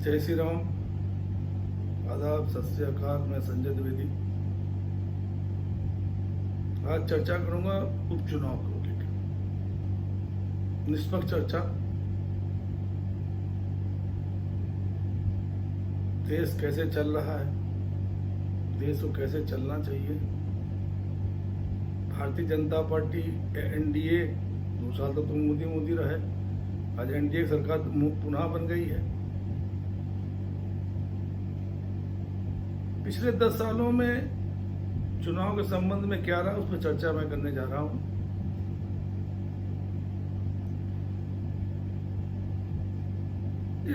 जय श्री राम। आदाब, सत श्री अकाल। मैं संजय द्विवेदी आज चर्चा करूंगा उपचुनाव को लेकर। निष्पक्ष चर्चा। देश कैसे चल रहा है, देश को कैसे चलना चाहिए। भारतीय जनता पार्टी एनडीए 2 साल तक तो मोदी रहे, आज एनडीए सरकार पुनः बन गई है। पिछले 10 सालों में चुनाव के संबंध में क्या रहा, उस पर चर्चा मैं करने जा रहा हूं।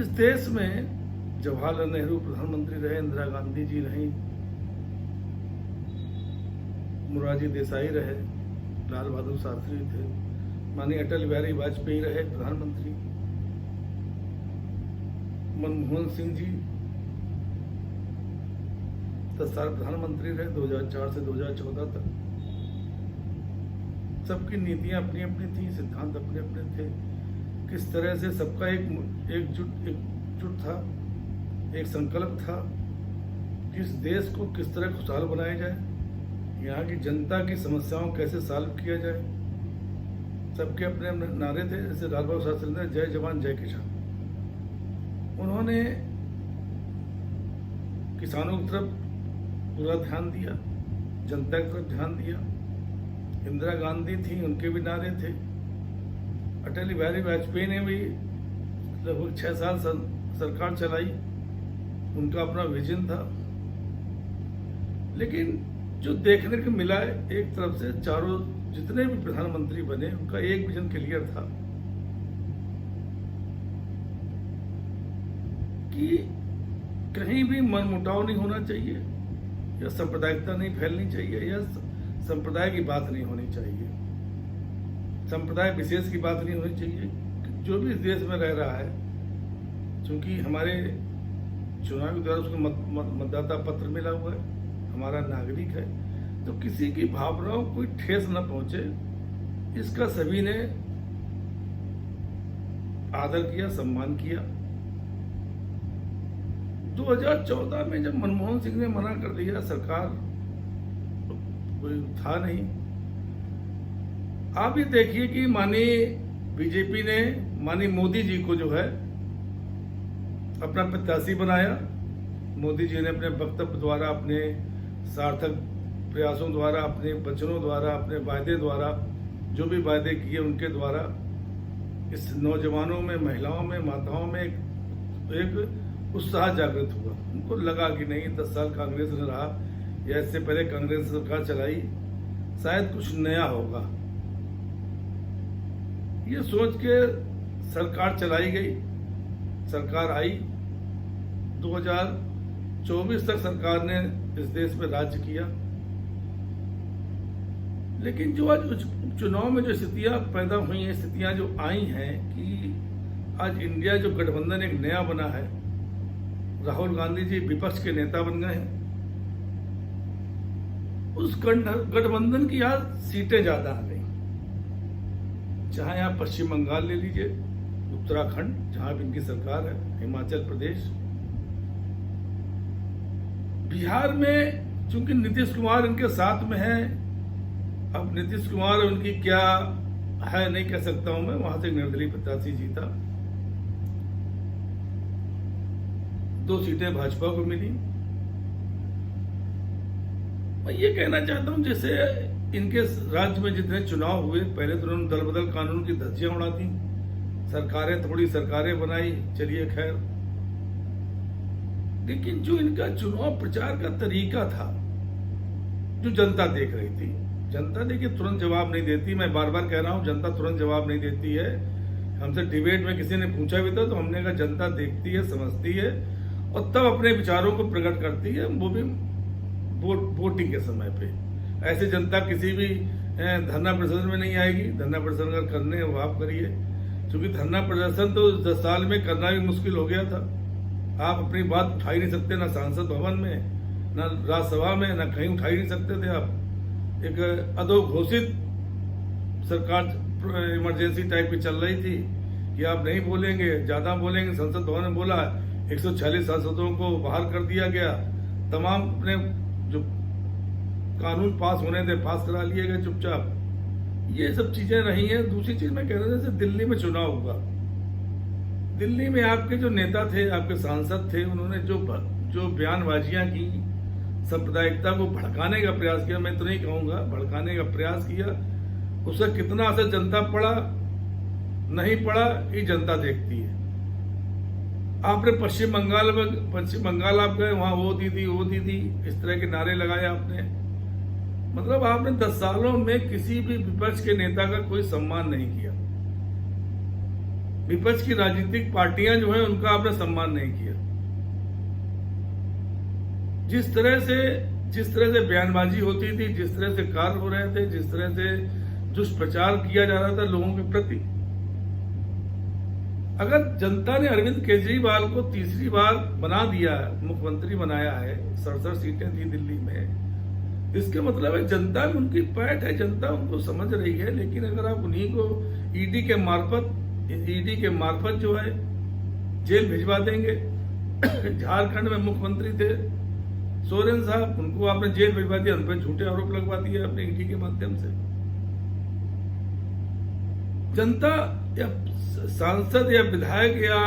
इस देश में जवाहरलाल नेहरू प्रधानमंत्री रहे, इंदिरा गांधी जी रही, मोरारजी देसाई रहे, लाल बहादुर शास्त्री थे, माननीय अटल बिहारी वाजपेयी रहे प्रधानमंत्री, मनमोहन सिंह जी 10 साल प्रधानमंत्री रहे 2004 से 2014 तक। सबकी नीतियां अपनी अपनी थी, सिद्धांत अपने अपने थे। किस तरह से सबका एकजुट था, एक संकल्प था कि इस देश को किस तरह खुशहाल बनाया जाए, यहाँ की जनता की समस्याओं कैसे सॉल्व किया जाए। सबके अपने अपने नारे थे। जैसे लाल बहादुर शास्त्री ने जय जवान जय किसान, उन्होंने किसानों की तरफ पूरा ध्यान दिया, जनता की तरफ ध्यान दिया। इंदिरा गांधी थी, उनके भी नारे थे। अटल बिहारी वाजपेयी ने भी लगभग 6 साल सरकार चलाई, उनका अपना विजन था। लेकिन जो देखने को मिला है, एक तरफ से चारों जितने भी प्रधानमंत्री बने, उनका एक विजन क्लियर था कि कहीं भी मनमुटाव नहीं होना चाहिए, या सांप्रदायिकता नहीं फैलनी चाहिए, या संप्रदाय की बात नहीं होनी चाहिए, संप्रदाय विशेष की बात नहीं होनी चाहिए। जो भी इस देश में रह रहा है, क्योंकि हमारे चुनाव के द्वारा उसको मतदाता पत्र मिला हुआ है, हमारा नागरिक है, तो किसी की भावनाओं को कोई ठेस न पहुंचे, इसका सभी ने आदर किया, सम्मान किया। 2014 में जब मनमोहन सिंह ने मना कर दिया, सरकार कोई था नहीं। आप ये देखिए कि माननीय बीजेपी ने माननीय मोदी जी को जो है अपना प्रत्याशी बनाया। मोदी जी ने अपने वक्तव्य द्वारा, अपने सार्थक प्रयासों द्वारा, अपने वचनों द्वारा, अपने वायदे द्वारा, जो भी वायदे किए उनके द्वारा इस नौजवानों में, महिलाओं में, माताओं में एक उत्साह जागृत हुआ। उनको लगा कि नहीं, 10 साल कांग्रेस में रहा या इससे पहले कांग्रेस सरकार चलाई, शायद कुछ नया होगा। ये सोच के सरकार चलाई गई, सरकार आई। 2024 तक सरकार ने इस देश में राज्य किया। लेकिन जो आज चुनाव में जो स्थितियां पैदा हुई हैं, स्थितियां जो आई हैं कि आज इंडिया जो गठबंधन एक नया बना है, राहुल गांधी जी विपक्ष के नेता बन गए हैं। उस गठबंधन की आज सीटें ज्यादा आ गई। चाहे आप पश्चिम बंगाल ले लीजिए, उत्तराखंड जहां भी इनकी सरकार है, हिमाचल प्रदेश, बिहार में चूंकि नीतीश कुमार इनके साथ में है। अब नीतीश कुमार उनकी क्या है नहीं कह सकता हूं मैं, वहां से निर्दलीय प्रत्याशी जीता। 2 सीटें भाजपा को मिली। मैं ये कहना चाहता हूं, जैसे इनके राज्य में जितने चुनाव हुए, पहले तो उन्होंने दल बदल कानून की धज्जियां उड़ा दी, थोड़ी सरकारें बनाई, चलिए खैर। लेकिन जो इनका चुनाव प्रचार का तरीका था, जो जनता देख रही थी, जनता देखिए तुरंत जवाब नहीं देती। मैं बार बार कह रहा हूं, जनता तुरंत जवाब नहीं देती है। हमसे डिबेट में किसी ने पूछा भी था तो हमने कहा जनता देखती है, समझती है और तब अपने विचारों को प्रकट करती है, वो भी वोटिंग के समय पे। ऐसे जनता किसी भी धरना प्रदर्शन में नहीं आएगी। धरना प्रदर्शन अगर करने वो आप करिए, क्योंकि धरना प्रदर्शन तो 10 साल में करना भी मुश्किल हो गया था। आप अपनी बात उठा ही नहीं सकते, ना सांसद भवन में, ना राज्यसभा में, ना कहीं उठा ही नहीं सकते थे आप। एक अधोघोषित सरकार इमरजेंसी टाइप की चल रही थी कि आप नहीं बोलेंगे, ज्यादा बोलेंगे। संसद भवन ने बोला 146 सांसदों को बाहर कर दिया गया, तमाम अपने जो कानून पास होने थे पास करा लिए गए चुपचाप। ये सब चीजें रही हैं। दूसरी चीज मैं कह रहा था, जैसे दिल्ली में चुनाव हुआ, दिल्ली में आपके जो नेता थे, आपके सांसद थे, उन्होंने जो बयानबाजियां की, सांप्रदायिकता को भड़काने का प्रयास किया, मैं तो नहीं कहूंगा भड़काने का प्रयास किया, उसका कितना असर जनता पड़ा नहीं पड़ा ये जनता देखती है। आपने पश्चिम बंगाल आप गए, वहां वो दीदी इस तरह के नारे लगाए आपने। मतलब आपने 10 सालों में किसी भी विपक्ष के नेता का कोई सम्मान नहीं किया। विपक्ष की राजनीतिक पार्टियां जो है उनका आपने सम्मान नहीं किया। जिस तरह से बयानबाजी होती थी, जिस तरह से कार्य हो रहे थे, जिस तरह से दुष्प्रचार किया जा रहा था लोगों के प्रति, अगर जनता ने अरविंद केजरीवाल को तीसरी बार बना दिया, मुख्यमंत्री बनाया है, 67 सीटें थी दिल्ली में, इसके मतलब है जनता में उनकी पैठ है, जनता उनको समझ रही है। लेकिन अगर आप उन्हीं को ईडी के मार्फत जो है जेल भिजवा देंगे, झारखंड में मुख्यमंत्री थे सोरेन साहब, उनको आपने जेल भिजवा दिया, उन पर झूठे आरोप लगवा दिए अपने ईडी के माध्यम से। जनता या सांसद या विधायक या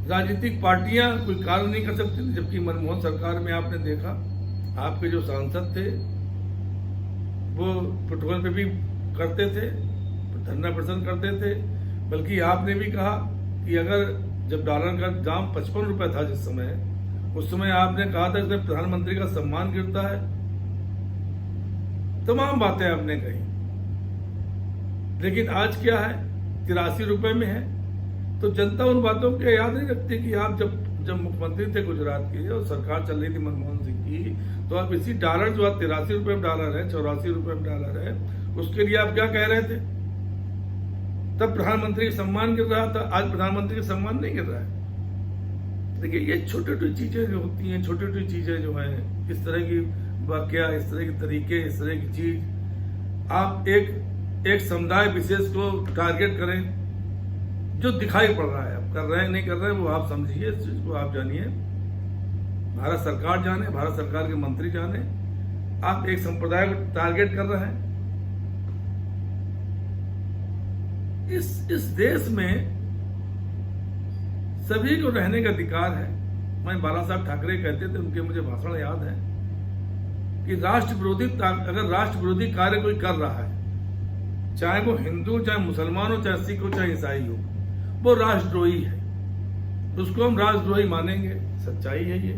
राजनीतिक पार्टियां कोई कार्य नहीं कर सकती थी, जबकि मनमोहन सरकार में आपने देखा आपके जो सांसद थे वो पेट्रोल पे भी करते थे, धरना प्रदर्शन करते थे। बल्कि आपने भी कहा कि अगर जब डॉलर का दाम 55 रुपए था जिस समय, उस समय आपने कहा था इसमें प्रधानमंत्री का सम्मान गिरता है। तमाम बातें आपने कही, लेकिन आज क्या है, 83 रुपए में है। तो जनता उन बातों को याद नहीं रखती कि आप जब मुख्यमंत्री थे गुजरात के और सरकार चल रही थी मनमोहन सिंह की, तो आप इसी डॉलर जो आप 83 रुपए में डॉलर है, 84 रुपए में डॉलर है, उसके लिए आप क्या कह रहे थे? तब प्रधानमंत्री का सम्मान गिर रहा था, आज प्रधानमंत्री का सम्मान नहीं गिर रहा है। देखिए, ये छोटी छोटी चीजें जो होती हैं, छोटी छोटी चीजें जो हैं, इस तरह की वाकया, इस तरह के तरीके, इस तरह की चीज आप एक समुदाय विशेष को टारगेट करें, जो दिखाई पड़ रहा है, आप कर रहे हैं नहीं कर रहे हैं वो आप समझिए, इस चीज को आप जानिए, भारत सरकार जाने, भारत सरकार के मंत्री जाने, आप एक संप्रदाय को टारगेट कर रहे हैं। इस देश में सभी को रहने का अधिकार है। मैं बाला साहब ठाकरे कहते थे, उनके मुझे भाषण याद है कि अगर राष्ट्र विरोधी कार्य कोई कर रहा है, चाहे वो हिंदू, चाहे मुसलमान हो, चाहे सिख हो, चाहे ईसाई हो, वो राष्ट्रद्रोही है, उसको हम राष्ट्रद्रोही मानेंगे। सच्चाई है ये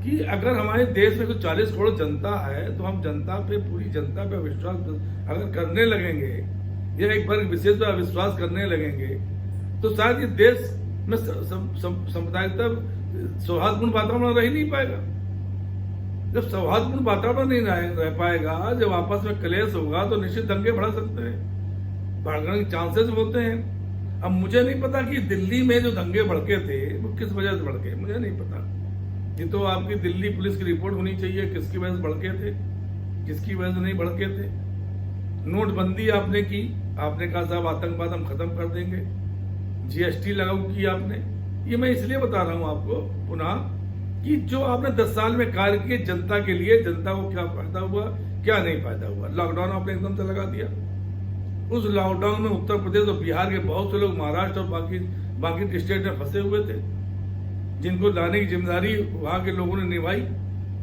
कि अगर हमारे देश में कुछ 40 करोड़ जनता है, तो हम जनता पे, पूरी जनता पे विश्वास अगर करने लगेंगे या एक वर्ग विशेष पर विश्वास करने लगेंगे, तो शायद ये देश में साम्प्रदायिकता, सौहार्दपूर्ण वातावरण रह ही नहीं पाएगा। जब सौहार्दपूर्ण वातावरण नहीं रह पाएगा, जब आपस में क्लेश होगा, तो निश्चित दंगे बढ़ा सकते हैं, भड़कने के चांसेस होते हैं। अब मुझे नहीं पता कि दिल्ली में जो दंगे भड़के थे वो किस वजह से भड़के, मुझे नहीं पता। ये तो आपकी दिल्ली पुलिस की रिपोर्ट होनी चाहिए, किसकी वजह से भड़के थे, किसकी वजह से नहीं भड़के थे। नोटबंदी आपने की, आपने कहा साहब आतंकवाद हम खत्म कर देंगे, जीएसटी लागू की आपने। ये मैं इसलिए बता रहा हूं आपको पुनः कि जो आपने 10 साल में कार्य किए जनता के लिए, जनता को क्या फायदा हुआ, क्या नहीं फायदा हुआ। लॉकडाउन आपने एकदम से लगा दिया। उस लॉकडाउन में उत्तर प्रदेश और बिहार के बहुत से लोग महाराष्ट्र और बाकी स्टेट में फंसे हुए थे, जिनको लाने की जिम्मेदारी वहां के लोगों ने निभाई।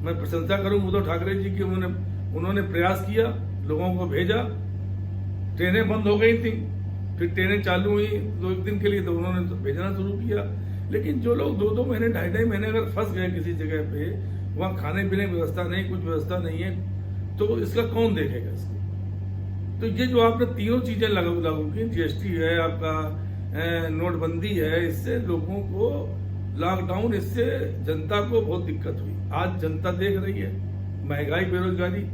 मैं प्रशंसा करूं उद्धव ठाकरे जी की, उन्होंने प्रयास किया, लोगों को भेजा। ट्रेनें बंद हो गई थी, फिर ट्रेनें चालू हुई 2-1 दिन के लिए, तो उन्होंने तो भेजना शुरू किया। लेकिन जो लोग 2-2 महीने, 2.5 महीने अगर फंस गए किसी जगह पे, वहां खाने पीने की व्यवस्था नहीं, कुछ व्यवस्था नहीं है, तो इसका कौन देखेगा इसको? तो ये जो आपने तीनों चीजें लागू की, जीएसटी है, आपका नोटबंदी है, इससे लोगों को, लॉकडाउन, इससे जनता को बहुत दिक्कत हुई। आज जनता देख रही है महंगाई, बेरोजगारी,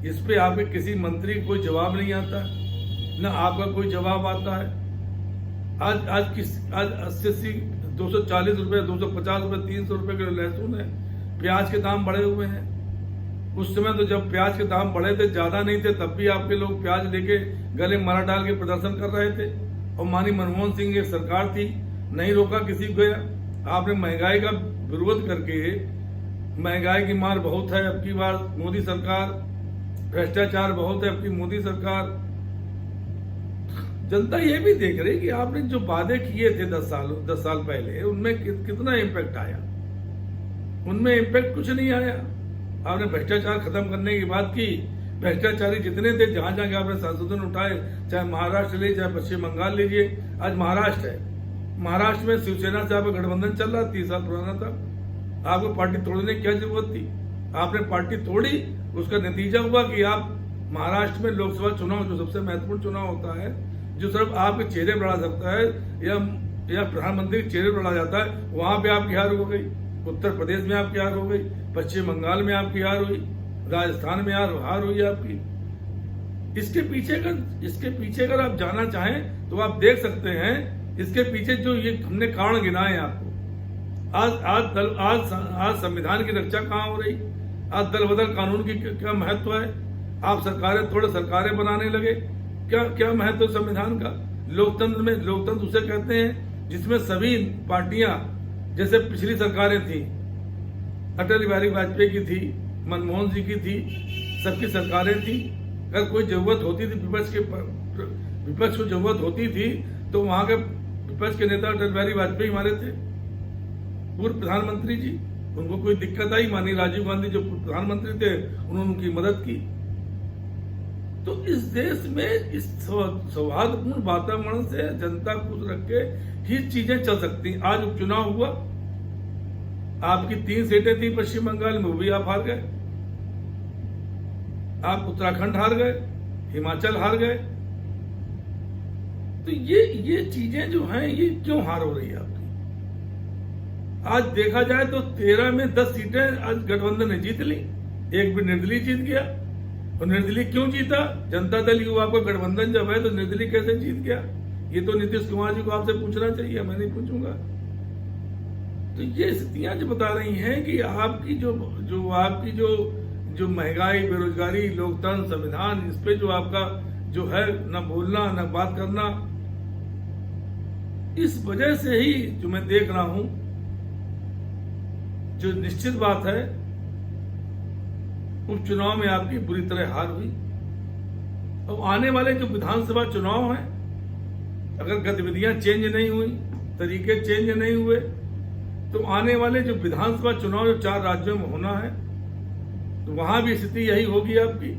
इस पे आपके किसी मंत्री को कोई जवाब नहीं आता, ना आपका कोई जवाब आता है। आज 80, 240 रुपए, 250 रुपए, 300 रुपए के लहसुन है, प्याज के दाम बढ़े हुए हैं। उस समय तो जब प्याज के दाम बढ़े थे, ज्यादा नहीं थे, तब भी आपके लोग प्याज लेके गले मारा डाल के प्रदर्शन कर रहे थे। और माननीय मनमोहन सिंह की सरकार थी, नहीं रोका किसी को। आपने महंगाई का विरोध करके, महंगाई की मार बहुत है अब की बार मोदी सरकार, भ्रष्टाचार बहुत है अब की मोदी सरकार। जनता ये भी देख रही कि आपने जो वादे किए थे 10 साल पहले, उनमें कितना इम्पैक्ट आया। उनमें इम्पैक्ट कुछ नहीं आया। आपने भ्रष्टाचार खत्म करने की बात की, भ्रष्टाचारी जितने थे जहां जहां आपने संशोधन उठाए, चाहे महाराष्ट्र लीजिए चाहे पश्चिम बंगाल लीजिए, आज महाराष्ट्र है, महाराष्ट्र में शिवसेना से आपका गठबंधन चल रहा, 30 साल पुराना था। आपको पार्टी तोड़ने की क्या जरूरत थी? आपने पार्टी तोड़ी, उसका नतीजा हुआ कि आप महाराष्ट्र में लोकसभा चुनाव, जो सबसे महत्वपूर्ण चुनाव होता है, जो सिर्फ आपके चेहरे बढ़ा सकता है या प्रधानमंत्री के चेहरे बढ़ा जाता है, वहां पे आपकी हार हो गई। उत्तर प्रदेश में आपकी हार हो गई, पश्चिम बंगाल में आपकी हार हुई, राजस्थान में हार हुई आपकी। इसके पीछे अगर आप जाना चाहें तो आप देख सकते हैं, इसके पीछे जो ये हमने कारण गिनाए आपको। आज संविधान की रक्षा कहाँ हो रही? आज दल बदल कानून की क्या महत्व है? आप सरकारें बनाने लगे, क्या महत्व है संविधान का? लोकतंत्र उसे कहते हैं जिसमें सभी पार्टियां, जैसे पिछली सरकारें थी, अटल बिहारी वाजपेयी की थी, मनमोहन सिंह की थी, सबकी सरकारें थी। अगर कोई जरूरत होती थी, विपक्ष को जरूरत होती थी, तो वहां के विपक्ष के नेता अटल बिहारी वाजपेयी हमारे थे, पूर्व प्रधानमंत्री जी। उनको कोई दिक्कत आई, माननीय राजीव गांधी जो प्रधानमंत्री थे, उन्होंने उनकी मदद की। तो इस देश में इस सौहार्दपूर्ण वातावरण से जनता खुश रख के ही चीजें चल सकती। आज उपचुनाव हुआ, आपकी 3 सीटें थी पश्चिम बंगाल में, वो भी आप हार गए। आप उत्तराखंड हार गए, हिमाचल हार गए। तो ये चीजें जो हैं, ये क्यों हार हो रही है आपकी? आज देखा जाए तो 13 में 10 सीटें आज गठबंधन ने जीत ली, एक भी निर्दलीय जीत गया। और निर्दलीय क्यों जीता? जनता दल युवा का गठबंधन जब है तो निर्दलीय कैसे जीत गया? ये तो नीतीश कुमार जी को आपसे पूछना चाहिए, मैं नहीं पूछूंगा। तो ये स्थितियां जो बता रही हैं कि आपकी जो महंगाई, बेरोजगारी, लोकतंत्र, संविधान, इस पे जो आपका जो है न बोलना न बात करना, इस वजह से ही जो मैं देख रहा हूं, जो निश्चित बात है, उपचुनाव में आपकी बुरी तरह हार हुई। अब आने वाले जो विधानसभा चुनाव हैं, अगर गतिविधियां चेंज नहीं हुई, तरीके चेंज नहीं हुए, तो आने वाले जो विधानसभा चुनाव जो 4 राज्यों में होना है, तो वहां भी स्थिति यही होगी आपकी।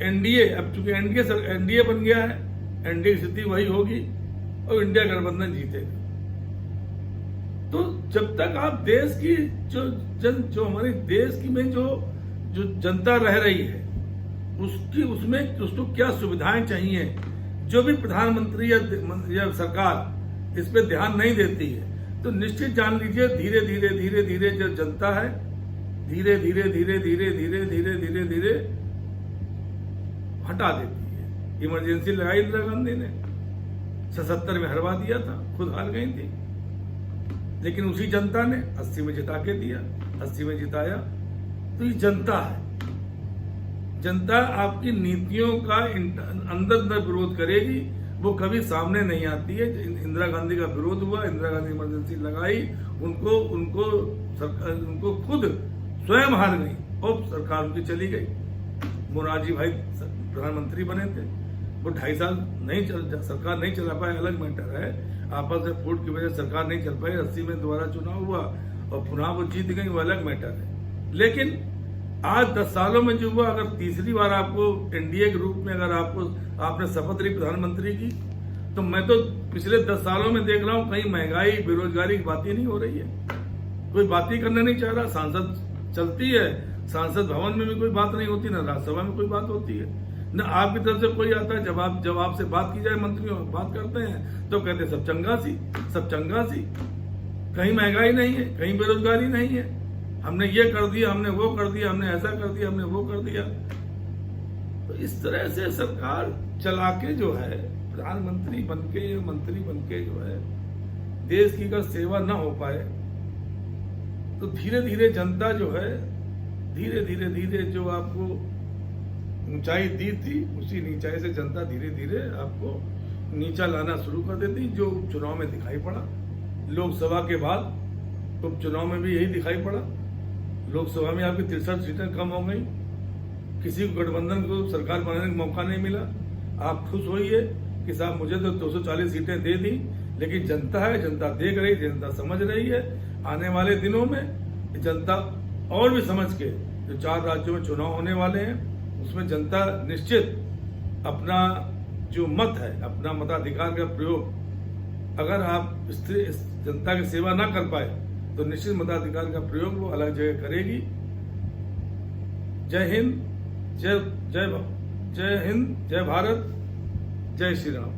एनडीए, अब चूंकि एनडीए बन गया है, एनडीए की स्थिति वही होगी और इंडिया गठबंधन जीतेगा। तो जब तक आप देश की जो हमारे देश की में जो जनता रह रही है, उसको क्या सुविधाएं चाहिए, जो भी प्रधानमंत्री या सरकार इस पे ध्यान नहीं देती है, तो निश्चित जान लीजिए धीरे धीरे जो जनता है, धीरे धीरे हटा देती है। इमरजेंसी लगाई इंदिरा गांधी ने, 77 में हरवा दिया था, खुद हार गई थी, लेकिन उसी जनता ने 80 में जिता के दिया, 80 में जिताया। तो ये जनता है। जनता आपकी नीतियों का अंदर विरोध करेगी, वो कभी सामने नहीं आती है। इंदिरा गांधी का विरोध हुआ, इंदिरा गांधी इमरजेंसी लगाई, उनको खुद स्वयं हार गई और सरकार उनकी चली गई। मोरारजी भाई प्रधानमंत्री बने थे, वो 2.5 साल सरकार नहीं चला पाए, अलग मैटर है। आपस में फूट की वजह से सरकार नहीं चल पाई, 80 में दोबारा चुनाव हुआ और पुनः वो जीत गई, वो अलग मैटर है। लेकिन आज 10 सालों में जो हुआ, अगर तीसरी बार आपको एनडीए के रूप में अगर आपने शपथ ली प्रधानमंत्री की, तो मैं तो पिछले 10 सालों में देख रहा हूं कहीं महंगाई, बेरोजगारी की बात ही नहीं हो रही है। कोई बात ही करना नहीं चाह रहा। सांसद चलती है, सांसद भवन में भी कोई बात नहीं होती, ना राज्यसभा में कोई बात होती है, न आपकी तरफ से कोई आता है। जब आपसे बात की जाए, मंत्रियों बात करते हैं तो कहते हैं सब चंगासी। कहीं महंगाई नहीं है, कहीं बेरोजगारी नहीं है, हमने ये कर दिया, हमने वो कर दिया, हमने ऐसा कर दिया, हमने वो कर दिया। तो इस तरह से सरकार चला के जो है, प्रधानमंत्री बनके या मंत्री बनके जो है, देश की अगर सेवा ना हो पाए, तो धीरे धीरे जनता जो है, धीरे जो आपको ऊंचाई दी थी, उसी नीचाई से जनता धीरे धीरे आपको नीचा लाना शुरू कर देती, जो चुनाव में दिखाई पड़ा। लोकसभा के बाद उपचुनाव में भी यही दिखाई पड़ा। लोकसभा में आपकी 63 सीटें कम हो गई, किसी को गठबंधन को सरकार बनाने का मौका नहीं मिला। आप खुश होइए कि साहब मुझे तो 240 सीटें दे दी, लेकिन जनता है, जनता देख रही, जनता समझ रही है। आने वाले दिनों में जनता और भी समझ के, जो 4 राज्यों में चुनाव होने वाले हैं उसमें जनता निश्चित अपना जो मत है, अपना मताधिकार का प्रयोग, अगर आप इस जनता की सेवा ना कर पाए तो निश्चित मताधिकार का प्रयोग वो अलग जगह करेगी। जय हिंद, जय हिंद, जय भारत, जय श्री राम।